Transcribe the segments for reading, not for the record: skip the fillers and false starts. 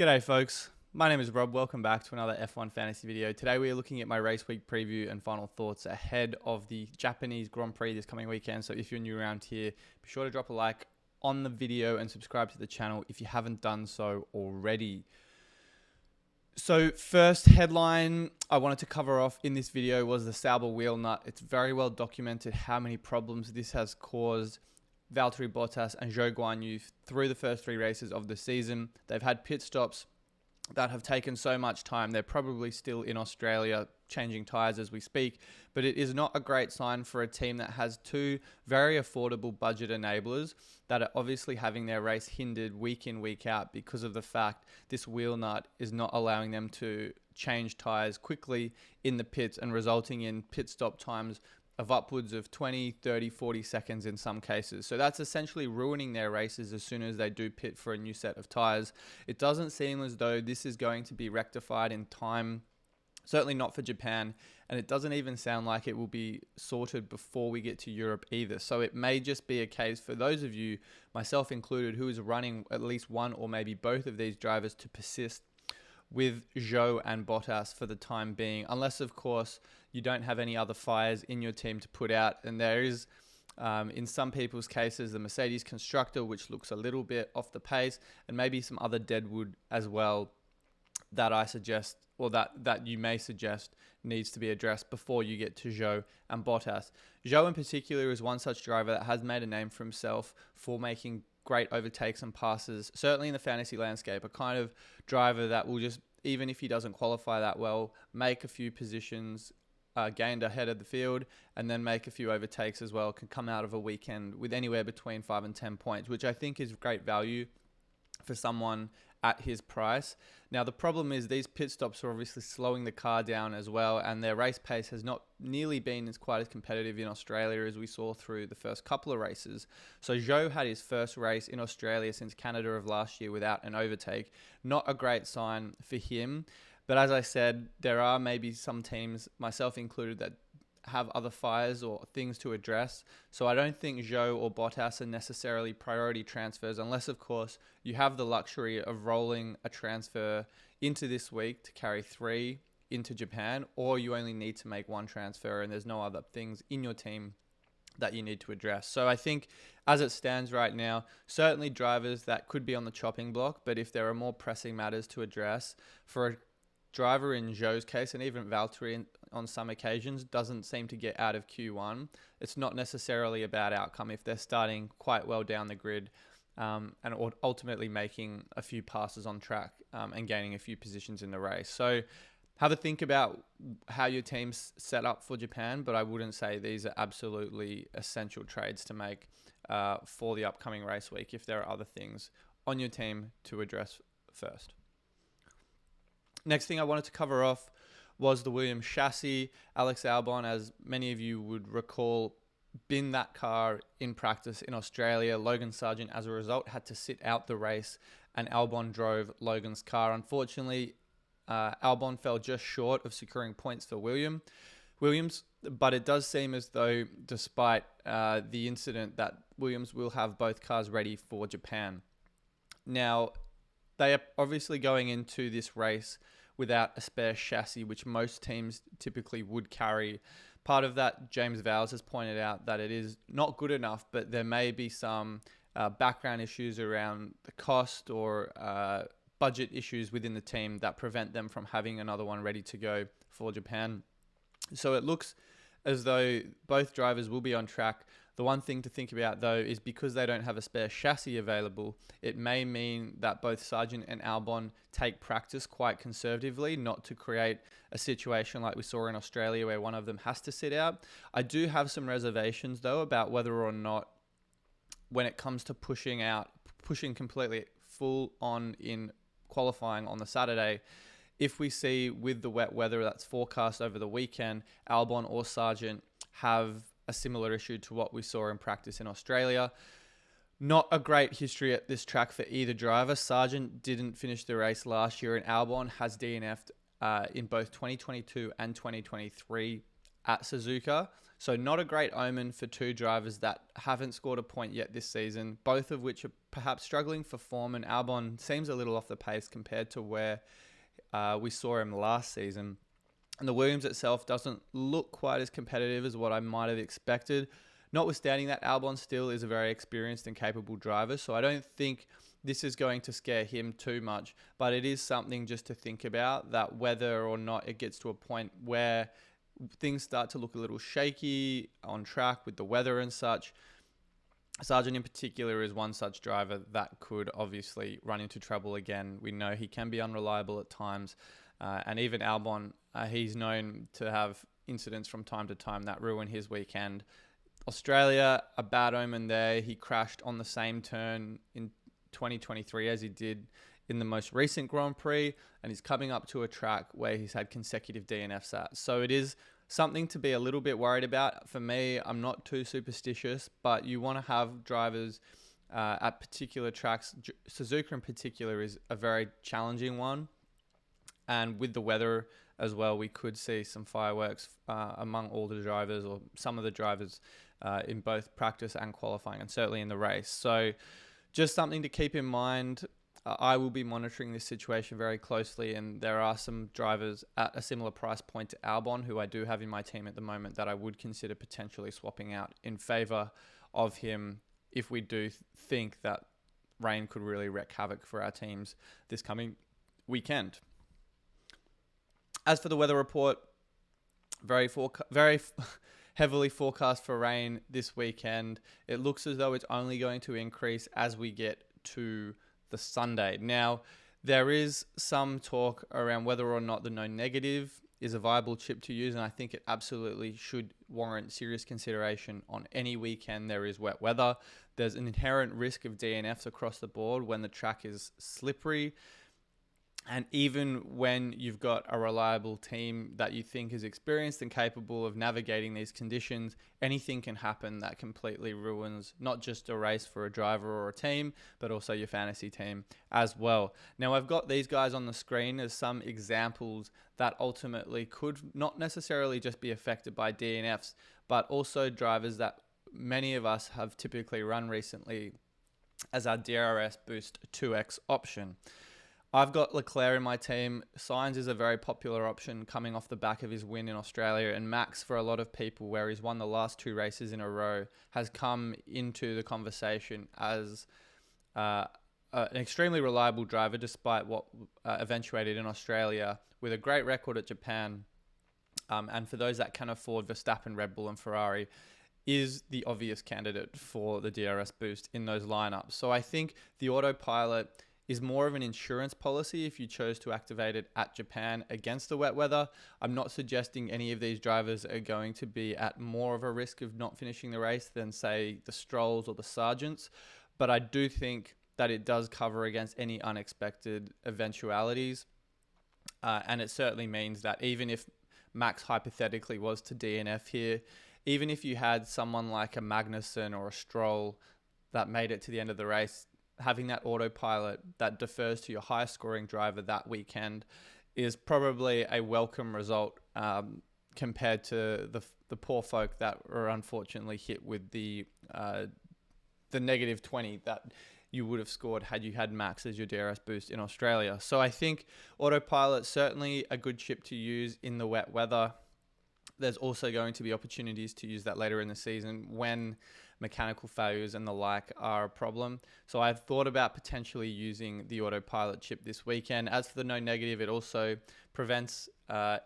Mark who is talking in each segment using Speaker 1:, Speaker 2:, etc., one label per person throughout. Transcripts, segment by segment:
Speaker 1: G'day folks, my name is Rob. Welcome back to another F1 fantasy video. Today we are looking at my race week preview and final thoughts ahead of the Japanese Grand Prix this coming weekend. So if you're new around here, be sure to drop a like on the video and subscribe to the channel if you haven't done so already. So first headline I wanted to cover off in this video was the Sauber wheel nut. It's very well documented how many problems this has caused Valtteri Bottas and Zhou Guanyu through the first three races of the season. They've had pit stops that have taken so much time. They're probably still in Australia changing tyres as we speak, but it is not a great sign for a team that has two very affordable budget enablers that are obviously having their race hindered week in, week out because of the fact this wheel nut is not allowing them to change tyres quickly in the pits and resulting in pit stop times of upwards of 20, 30, 40 seconds in some cases. So that's essentially ruining their races as soon as they do pit for a new set of tyres. It doesn't seem as though this is going to be rectified in time, certainly not for Japan, and it doesn't even sound like it will be sorted before we get to Europe either. So it may just be a case for those of you, myself included, who is running at least one or maybe both of these drivers to persist with Zhou and Bottas for the time being, unless of course you don't have any other fires in your team to put out. And there is, in some people's cases, the Mercedes constructor, which looks a little bit off the pace, and maybe some other deadwood as well that I suggest, or that you may suggest needs to be addressed before you get to Zhou and Bottas. Zhou in particular is one such driver that has made a name for himself for making great overtakes and passes, certainly in the fantasy landscape, a kind of driver that will just, even if he doesn't qualify that well, make a few positions gained ahead of the field and then make a few overtakes as well, can come out of a weekend with anywhere between 5 and 10 points, which I think is great value for someone at his price. Now, the problem is these pit stops are obviously slowing the car down as well, and their race pace has not nearly been as quite as competitive in Australia as we saw through the first couple of races. So Zhou had his first race in Australia since Canada of last year without an overtake. Not a great sign for him. But as I said, there are maybe some teams, myself included, that have other fires or things to address. So I don't think Zhou or Bottas are necessarily priority transfers, unless of course you have the luxury of rolling a transfer into this week to carry 3 into Japan, or you only need to make 1 transfer and there's no other things in your team that you need to address. So I think as it stands right now, certainly drivers that could be on the chopping block, but if there are more pressing matters to address for a driver in Zhou's case, and even Valtteri on some occasions, doesn't seem to get out of Q1. It's not necessarily a bad outcome if they're starting quite well down the grid and ultimately making a few passes on track and gaining a few positions in the race. So have a think about how your team's set up for Japan, but I wouldn't say these are absolutely essential trades to make for the upcoming race week if there are other things on your team to address first. Next thing I wanted to cover off was the Williams chassis. Alex Albon, as many of you would recall, binned that car in practice in Australia. Logan Sargeant, as a result, had to sit out the race, and Albon drove Logan's car. Unfortunately, Albon fell just short of securing points for Williams, but it does seem as though, despite the incident, that Williams will have both cars ready for Japan. Now, they are obviously going into this race without a spare chassis, which most teams typically would carry. Part of that, James Vowles has pointed out that it is not good enough, but there may be some background issues around the cost or budget issues within the team that prevent them from having another one ready to go for Japan. So it looks as though both drivers will be on track. The one thing to think about, though, is because they don't have a spare chassis available, it may mean that both Sargeant and Albon take practice quite conservatively, not to create a situation like we saw in Australia where one of them has to sit out. I do have some reservations, though, about whether or not, when it comes to pushing completely full on in qualifying on the Saturday, if we see with the wet weather that's forecast over the weekend, Albon or Sargeant have a similar issue to what we saw in practice in Australia. Not a great history at this track for either driver. Sargeant didn't finish the race last year, and Albon has DNF'd in both 2022 and 2023 at Suzuka. So not a great omen for two drivers that haven't scored a point yet this season, both of which are perhaps struggling for form, and Albon seems a little off the pace compared to where we saw him last season. And the Williams itself doesn't look quite as competitive as what I might have expected. Notwithstanding that, Albon still is a very experienced and capable driver, so I don't think this is going to scare him too much. But it is something just to think about, that whether or not it gets to a point where things start to look a little shaky on track with the weather and such. Sargent in particular is one such driver that could obviously run into trouble again. We know he can be unreliable at times. And even Albon, he's known to have incidents from time to time that ruin his weekend. Australia, a bad omen there. He crashed on the same turn in 2023 as he did in the most recent Grand Prix, and he's coming up to a track where he's had consecutive DNFs at. So it is something to be a little bit worried about. For me, I'm not too superstitious, but you want to have drivers at particular tracks. Suzuka in particular is a very challenging one. And with the weather as well, we could see some fireworks among all the drivers, or some of the drivers in both practice and qualifying, and certainly in the race. So just something to keep in mind. I will be monitoring this situation very closely, and there are some drivers at a similar price point to Albon, who I do have in my team at the moment, that I would consider potentially swapping out in favour of him if we do think that rain could really wreak havoc for our teams this coming weekend. As for the weather report, very heavily forecast for rain this weekend. It looks as though it's only going to increase as we get to the Sunday. Now, there is some talk around whether or not the no negative is a viable chip to use, and I think it absolutely should warrant serious consideration on any weekend there is wet weather. There's an inherent risk of DNFs across the board when the track is slippery. And even when you've got a reliable team that you think is experienced and capable of navigating these conditions, anything can happen that completely ruins not just a race for a driver or a team, but also your fantasy team as well. Now, I've got these guys on the screen as some examples that ultimately could not necessarily just be affected by DNFs, but also drivers that many of us have typically run recently as our DRS Boost 2X option. I've got Leclerc in my team. Sainz is a very popular option coming off the back of his win in Australia, and Max, for a lot of people, where he's won the last two races in a row, has come into the conversation as an extremely reliable driver, despite what eventuated in Australia, with a great record at Japan. And for those that can afford Verstappen, Red Bull and Ferrari, is the obvious candidate for the DRS boost in those lineups. So I think the autopilot is more of an insurance policy if you chose to activate it at Japan against the wet weather. I'm not suggesting any of these drivers are going to be at more of a risk of not finishing the race than, say, the Strolls or the Sargents, but I do think that it does cover against any unexpected eventualities. And it certainly means that even if Max hypothetically was to DNF here, even if you had someone like a Magnussen or a Stroll that made it to the end of the race, having that autopilot that defers to your highest scoring driver that weekend is probably a welcome result compared to the poor folk that were unfortunately hit with the negative 20 that you would have scored had you had Max as your DRS boost in Australia. So I think autopilot certainly a good chip to use in the wet weather. There's also going to be opportunities to use that later in the season when mechanical failures and the like are a problem. So I've thought about potentially using the autopilot chip this weekend. As for the no negative, it also prevents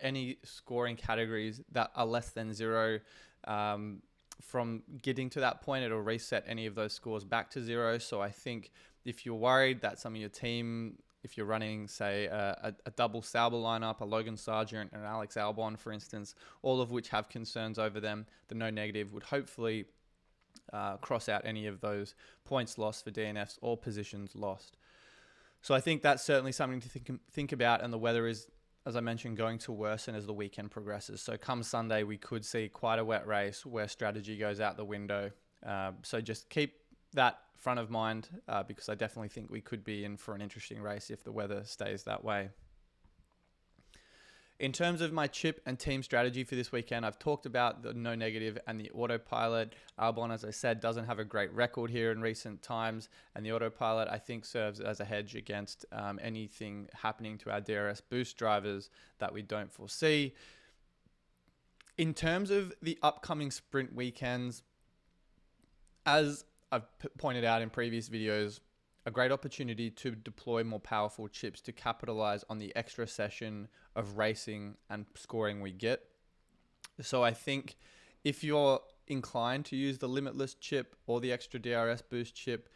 Speaker 1: any scoring categories that are less than zero from getting to that point. It'll reset any of those scores back to zero. So I think if you're worried that some of your team, if you're running, say, a double Sauber lineup, a Logan Sargent and an Alex Albon, for instance, all of which have concerns over them, the no negative would hopefully cross out any of those points lost for DNFs or positions lost. So I think that's certainly something to think about, and the weather is, as I mentioned, going to worsen as the weekend progresses. So come Sunday, we could see quite a wet race where strategy goes out the window. So just keep that front of mind because I definitely think we could be in for an interesting race if the weather stays that way. In terms of my chip and team strategy for this weekend, I've talked about the no negative and the autopilot. Albon, as I said, doesn't have a great record here in recent times, and the autopilot, I think, serves as a hedge against anything happening to our DRS boost drivers that we don't foresee. In terms of the upcoming sprint weekends, as I've pointed out in previous videos, a great opportunity to deploy more powerful chips to capitalize on the extra session of racing and scoring we get. So I think if you're inclined to use the limitless chip or the extra DRS boost chip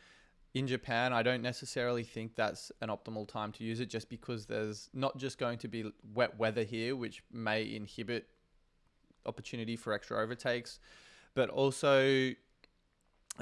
Speaker 1: in Japan, I don't necessarily think that's an optimal time to use it, just because there's not just going to be wet weather here, which may inhibit opportunity for extra overtakes, but also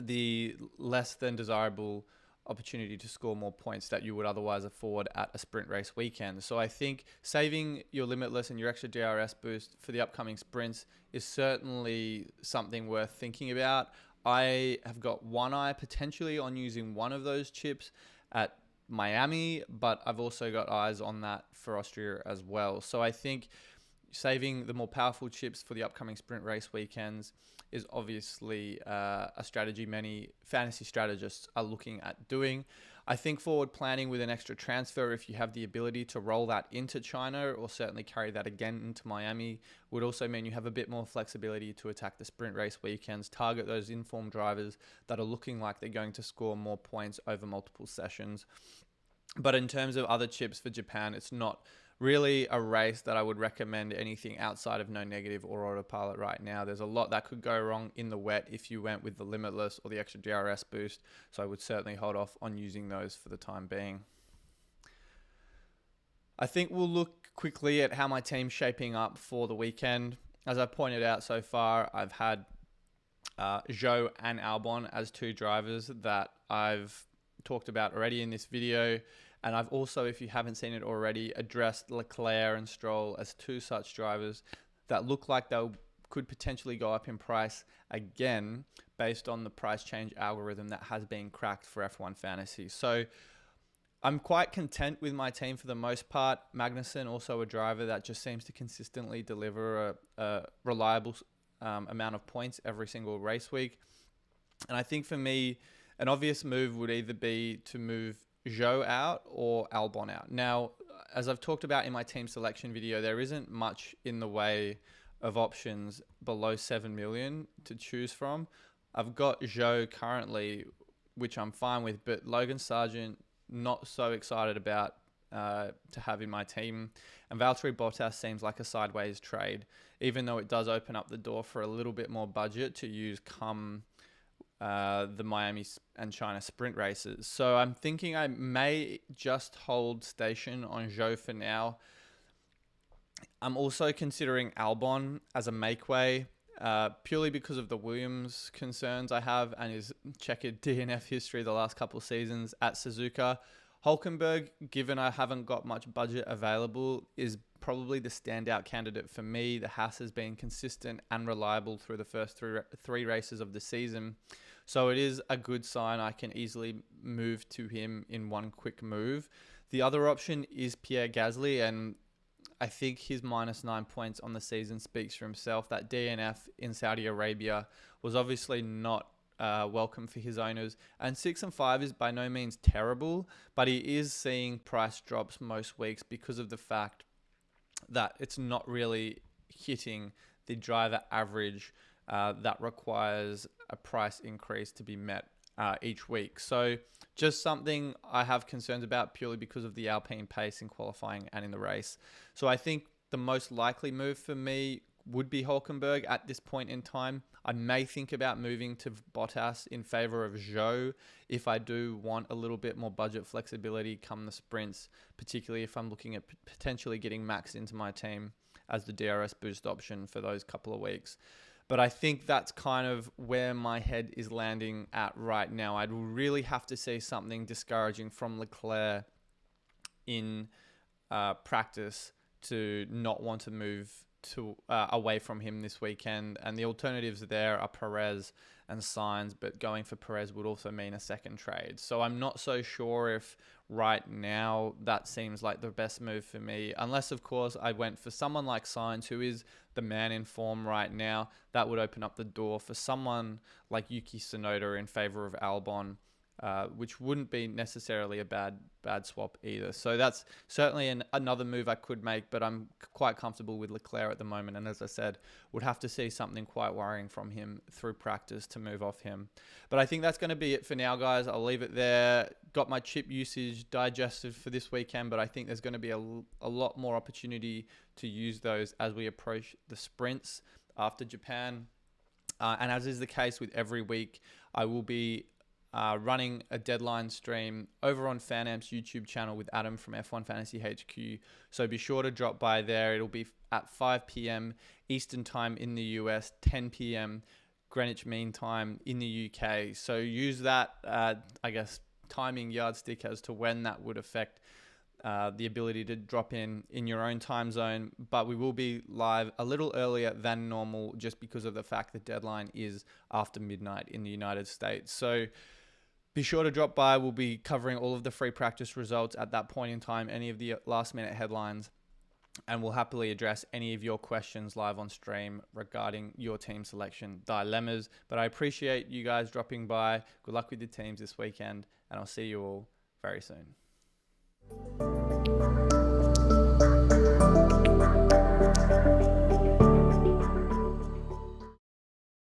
Speaker 1: the less than desirable opportunity to score more points that you would otherwise afford at a sprint race weekend. So I think saving your limitless and your extra DRS boost for the upcoming sprints is certainly something worth thinking about. I have got one eye potentially on using one of those chips at Miami, but I've also got eyes on that for Austria as well. So I think saving the more powerful chips for the upcoming sprint race weekends is obviously a strategy many fantasy strategists are looking at doing. I think forward planning with an extra transfer, if you have the ability to roll that into China or certainly carry that again into Miami, would also mean you have a bit more flexibility to attack the sprint race weekends, target those informed drivers that are looking like they're going to score more points over multiple sessions. But in terms of other chips for Japan, it's not really a race that I would recommend anything outside of no negative or autopilot right now. There's a lot that could go wrong in the wet if you went with the limitless or the extra DRS boost. So I would certainly hold off on using those for the time being. I think we'll look quickly at how my team's shaping up for the weekend. As I pointed out so far, I've had Zhou and Albon as two drivers that I've talked about already in this video. And I've also, if you haven't seen it already, addressed Leclerc and Stroll as two such drivers that look like they could potentially go up in price again based on the price change algorithm that has been cracked for F1 Fantasy. So I'm quite content with my team for the most part. Magnussen, also a driver that just seems to consistently deliver a reliable amount of points every single race week. And I think for me, an obvious move would either be to move Zhou out or Albon out. Now, as I've talked about in my team selection video, there isn't much in the way of options below 7 million to choose from. I've got Zhou currently, which I'm fine with, but Logan Sargent, not so excited about to have in my team. And Valtteri Bottas seems like a sideways trade, even though it does open up the door for a little bit more budget to use come the Miami and China sprint races. So I'm thinking I may just hold station on Zhou for now. I'm also considering Albon as a make-way, purely because of the Williams concerns I have and his checkered DNF history the last couple of seasons at Suzuka. Hülkenberg, given I haven't got much budget available, is probably the standout candidate for me. The Haas has been consistent and reliable through the first three races of the season. So it is a good sign I can easily move to him in one quick move. The other option is Pierre Gasly, and I think his -9 points on the season speaks for himself. That DNF in Saudi Arabia was obviously not welcome for his owners. And 6 and 5 is by no means terrible, but he is seeing price drops most weeks because of the fact that it's not really hitting the driver average that requires a price increase to be met each week. So just something I have concerns about purely because of the Alpine pace in qualifying and in the race. So I think the most likely move for me would be Hülkenberg at this point in time. I may think about moving to Bottas in favor of Zhou if I do want a little bit more budget flexibility come the sprints, particularly if I'm looking at potentially getting Max into my team as the DRS boost option for those couple of weeks. But I think that's kind of where my head is landing at right now. I'd really have to see something discouraging from Leclerc in practice to not want to move to away from him this weekend, and the alternatives there are Perez and Sainz, but going for Perez would also mean a second trade. So I'm not so sure if right now that seems like the best move for me, unless of course I went for someone like Sainz, who is the man in form right now. That would open up the door for someone like Yuki Tsunoda in favor of Albon, which wouldn't be necessarily a bad swap either. So that's certainly another move I could make, but I'm quite comfortable with Leclerc at the moment. And as I said, would have to see something quite worrying from him through practice to move off him. But I think that's going to be it for now, guys. I'll leave it there. Got my chip usage digested for this weekend, but I think there's going to be a lot more opportunity to use those as we approach the sprints after Japan. And as is the case with every week, I will be running a deadline stream over on FanAmp's YouTube channel with Adam from F1 Fantasy HQ. So be sure to drop by there. It'll be at 5 p.m. Eastern Time in the US, 10 p.m. Greenwich Mean Time in the UK. So use that, I guess, timing yardstick as to when that would affect the ability to drop in your own time zone. But we will be live a little earlier than normal just because of the fact the deadline is after midnight in the United States. So be sure to drop by. We'll be covering all of the free practice results at that point in time, any of the last minute headlines, and we'll happily address any of your questions live on stream regarding your team selection dilemmas. But I appreciate you guys dropping by. Good luck with your teams this weekend, and I'll see you all very soon.